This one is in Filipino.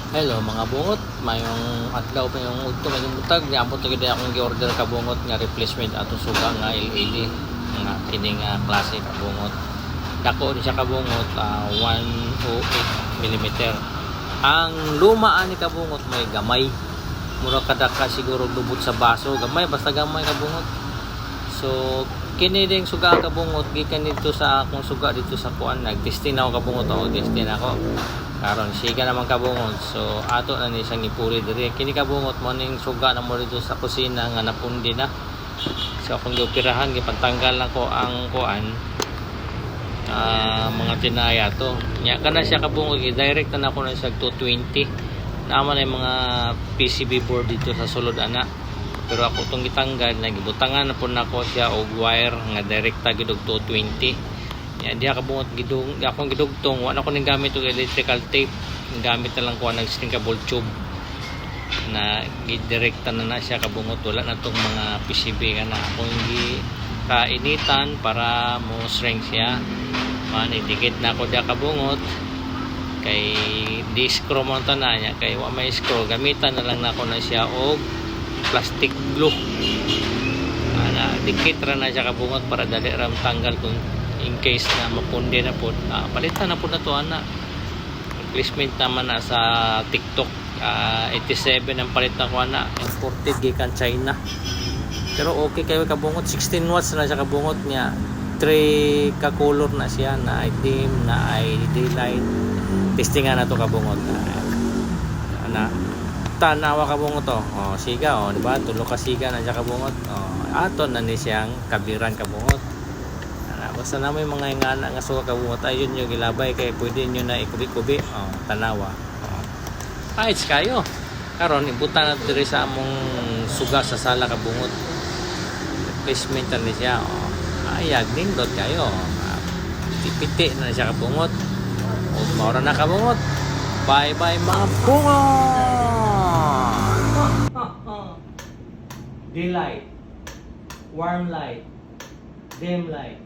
Hello mga bungot, mayong adlaw pa yung udto mayong butag niabot gid akong gi-order ka bungot nga replacement ato suga nga LED nga kini nga klase ka bungot. Dako ni siya ka bungot 108 mm. Ang luma ani ka bungot may gamay. Mura kadaka siguro lubot sa baso, gamay basta gamay ka bungot. So kini ding suga ka bungot gikan dito sa akong suga dito sa kuan nagtesting ako ka bungot o testing ako. Karon siga naman kabungot, so ato na ni siyang ipuri diri. Kini kabungot mo ning suga na mo dito sa kusina nga napundi na. So akong gioperahan gipantanggal na ko ang kuan mga tinaya to. Nya kana siya kabungot direct na ako na siya 220. Naman ay mga PCB board dito sa sulod ana. Pero ako tong gitanggal nagibutangan na po nako siya og wire nga direkta gid og 220. Yan diha kabungot gidung akong gidugtong wala ko ning gamit og electrical tape, gamit na lang ko nag stringable tube na gidirekta na siya kabungot. Wala na tong mga PCB kana akong gi kainitan para mo shrink siya man idikit na ako diha kabungot kay di screw mo ta na niya kay wa may screw gamitan na lang nako na siya og plastic glue ana dikit ra na siya kabungot para dali ra tanggal kung in case na mapundi na po. Palitan na po na to ana. Replacement naman na sa TikTok 87 ang palit na ko ana, imported gikan China. Pero okay kayo kabungot, 16 watts na siya kabungot niya. 3 ka color na siya na ay dim na ay daylight. Testingan na to kabungot. Ana tanawa kabungot to. Oh, siga oh, di ba? Tulo ka siga na siya kabungot. Oh, ato na ni siyang kabiran kabungot. Basta na may mga ingana nga suka kabungot ayun yung gilabay kay pwede nyo na ikubi-kubi tanawa it's kayo karon ibutan na diri sa among suga sa sala kabungot replacement na siya ayag nindot kayo piti na siya kabungot o maura na kabungot bye bye mga bungot daylight warm light dim light